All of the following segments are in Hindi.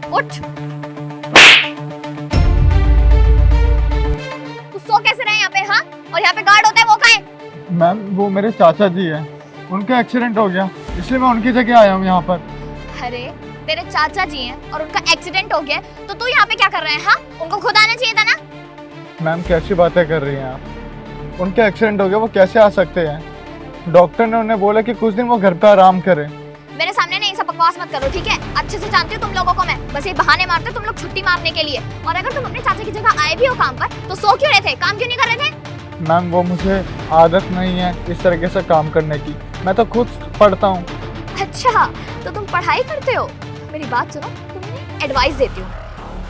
उठ। तू सो कैसे रहे यहाँ पे? हाँ, और यहाँ पे गार्ड होता है वो कहाँ है? मैम वो मेरे चाचा जी हैं, उनका एक्सीडेंट हो गया इसलिए मैं उनकी जगह आया हूँ यहाँ पर। अरे तेरे चाचा जी हैं और उनका एक्सीडेंट हो गया तो तू यहाँ पे क्या कर रहा है? हाँ, उनको खुद आना चाहिए था ना। मैम कैसी बातें कर रही हैं आप? उनका एक्सीडेंट हो गया, वो कैसे आ सकते हैं? डॉक्टर ने उन्हें बोला कि कुछ दिन वो घर पे आराम करें। मेरे सामने नहीं सब बकवास मत करो, ठीक है? अच्छे से जानती हूँ तुम लोगों को मैं, बस ये बहाने मारते हो तुम लोग छुट्टी मारने के लिए। और अगर तुम अपने चाचा की जगह आए भी हो काम पर तो सो क्यों रहे थे? काम क्यों नहीं कर रहे थे? मैम वो मुझे आदत नहीं है इस तरीके से काम करने की, मैं तो खुद पढ़ता हूँ। अच्छा, तो तुम पढ़ाई करते हो? मेरी बात सुनो, तुम्हें एडवाइस देती हूँ।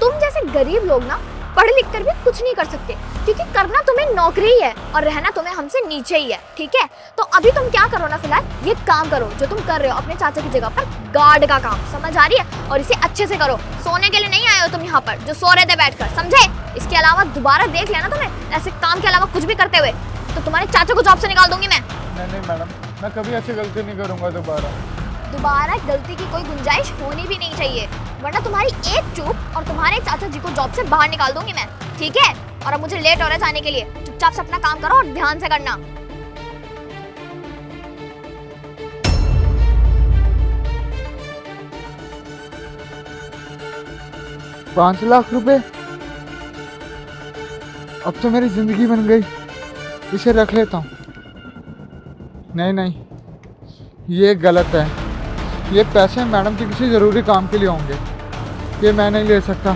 तुम जैसे गरीब लोग ना पढ़ लिख कर भी कुछ नहीं कर सकते, क्योंकि करना तुम्हें नौकरी ही है और रहना तुम्हें हमसे नीचे ही है, ठीक है? तो अभी तुम क्या करो ना, फिलहाल ये काम करो जो तुम कर रहे हो अपने चाचा की जगह पर, गार्ड का काम, समझ आ रही है? और इसे अच्छे से करो, सोने के लिए नहीं आए हो तुम यहाँ पर जो सो रहे थे बैठकर, समझे? इसके अलावा दोबारा देख लेना तुम्हें ऐसे काम के अलावा कुछ भी करते हुए तो तुम्हारे चाचा को जॉब से निकाल दूंगी मैं। नहीं मैडम, मैं कभी ऐसी गलती नहीं करूँगा दोबारा गलती की कोई गुंजाइश होनी भी नहीं चाहिए, वरना तुम्हारी एक चूक और तुम्हारे चाचा जी को जॉब से बाहर निकाल दूंगी मैं, ठीक है? और अब मुझे लेट हो रहा है जाने के लिए, चुपचाप से अपना काम करो और ध्यान से करना। 5 लाख रुपए, अब तो मेरी जिंदगी बन गई। इसे रख लेता हूँ। नहीं, ये गलत है। ये पैसे मैडम के किसी ज़रूरी काम के लिए होंगे, ये मैं नहीं ले सकता।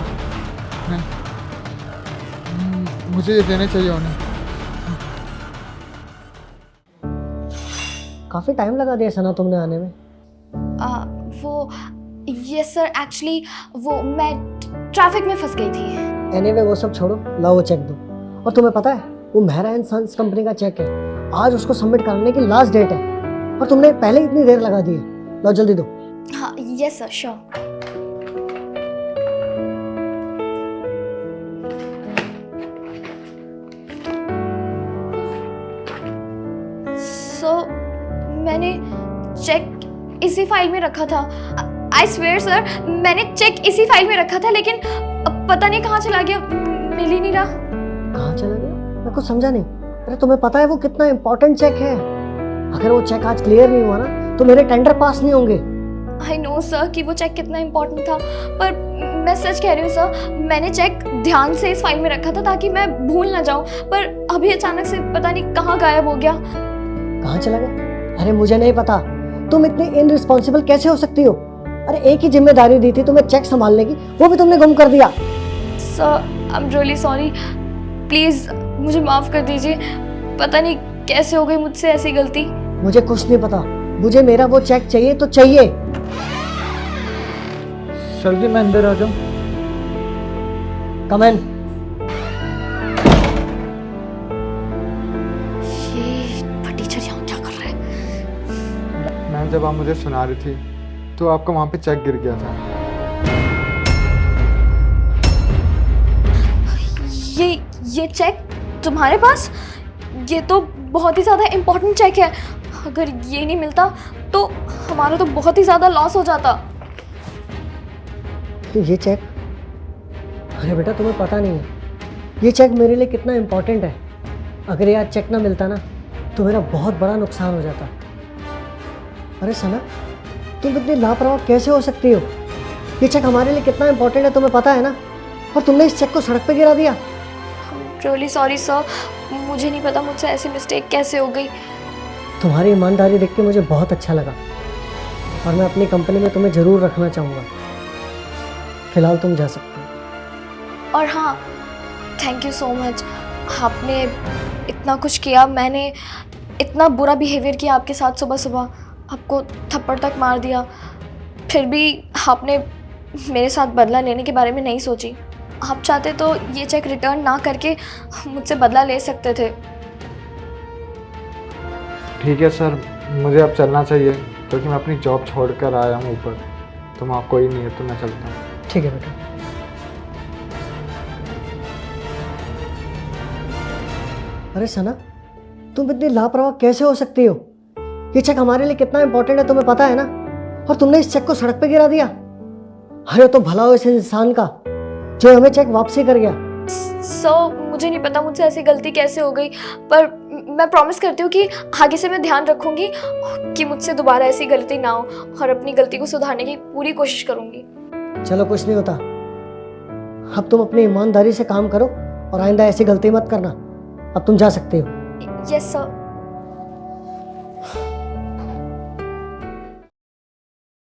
नहीं, मुझे ये देने चाहिए उन्हें। काफ़ी टाइम लगा दिया सना तुमने आने में। वो यस सर, एक्चुअली वो मैं ट्रैफिक में फंस गई थी। एनीवे वो सब छोड़ो, लाओ वो चेक दो। और तुम्हें पता है वो मेहरा एंड सन्स कंपनी का चेक है, आज उसको सबमिट करने की लास्ट डेट है और तुमने पहले इतनी देर लगा दी है। लाओ जल्दी दो। हाँ यस सर, श्योर। सो मैंने चेक इसी फाइल में रखा था। आई स्वेयर सर, मैंने चेक इसी फाइल में रखा था, लेकिन पता नहीं कहाँ चला गया, मिल ही नहीं रहा। कहाँ चला गया? मैं कुछ समझा नहीं। अरे तुम्हें पता है वो कितना इंपॉर्टेंट चेक है? अगर वो चेक आज क्लियर नहीं हुआ ना तो मेरे टेंडर पास नहीं होंगे। आई नो सर कि वो चेक कितना इम्पोर्टेंट था, पर मैं सच कह रही हूँ सर, मैंने चेक ध्यान से इस फाइल में रखा था ताकि मैं भूल ना जाऊँ, पर अभी अचानक से पता नहीं कहाँ गायब हो गया। कहाँ चला गया? अरे मुझे नहीं पता, तुम इतनी इनरिस्पॉन्सिबल कैसे हो सकती हो? अरे एक ही जिम्मेदारी दी थी तुम्हें चेक संभालने की, वो भी तुमने गुम कर दिया। Sir I am really sorry, please मुझे माफ कर दीजिए। पता नहीं कैसे हो गई मुझसे ऐसी गलती। मुझे कुछ नहीं पता, मुझे मेरा वो चेक चाहिए तो चाहिए। सर जी मैं अंदर आ जाऊँ? कम इन। ये फटीचर यहाँ क्या कर रहा है? मैं जब आप मुझे सुना रही थी तो आपका वहाँ पे चेक गिर गया था। ये चेक तुम्हारे पास? ये तो बहुत ही ज़्यादा इम्पोर्टेंट चेक है, अगर ये नहीं मिलता तो हमारा तो बहुत ही ज़्यादा लॉस हो जाता। ये चेक? अरे बेटा तुम्हें पता नहीं है ये चेक मेरे लिए कितना इम्पोर्टेंट है। अगर ये आज चेक ना मिलता ना तो मेरा बहुत बड़ा नुकसान हो जाता। अरे सना, तुम इतनी लापरवाह कैसे हो सकती हो? ये चेक हमारे लिए कितना इम्पोर्टेंट है तुम्हें पता है ना, और तुमने इस चेक को सड़क पे गिरा दिया। रियली सॉरी सर, मुझे नहीं पता मुझसे ऐसी मिस्टेक कैसे हो गई। तुम्हारी ईमानदारी देख के मुझे बहुत अच्छा लगा और मैं अपनी कंपनी में तुम्हें ज़रूर रखना चाहूँगा। फिलहाल तुम जा सकते हो। और हाँ, थैंक यू सो मच, आपने इतना कुछ किया, मैंने इतना बुरा बिहेवियर किया आपके साथ, सुबह सुबह आपको थप्पड़ तक मार दिया, फिर भी आपने मेरे साथ बदला लेने के बारे में नहीं सोची। आप चाहते तो ये चेक रिटर्न ना करके मुझसे बदला ले सकते थे। ठीक है सर, मुझे अब चलना चाहिए क्योंकि मैं अपनी जॉब छोड़कर आया हूँ ऊपर, तो वहाँ कोई नहीं है तो मैं चलता हूँ। ठीक है बेटा। अरे सना, तुम इतनी लापरवाह कैसे हो सकती हो? ये चेक हमारे लिए कितना इंपॉर्टेंट है तुम्हें पता है ना, और तुमने इस चेक को सड़क पे गिरा दिया। अरे तो भला हो इस इंसान का जो हमें चेक वापसी कर गया। सर मुझे नहीं पता मुझसे ऐसी गलती कैसे हो गई, पर मैं प्रॉमिस करती हूँ कि आगे से मैं ध्यान रखूंगी कि मुझसे दोबारा ऐसी गलती ना हो और अपनी गलती को सुधारने की पूरी कोशिश करूंगी। चलो कुछ नहीं होता, अब तुम अपनी ईमानदारी से काम करो और आइंदा ऐसी गलती मत करना। अब तुम जा सकते हो। Yes sir.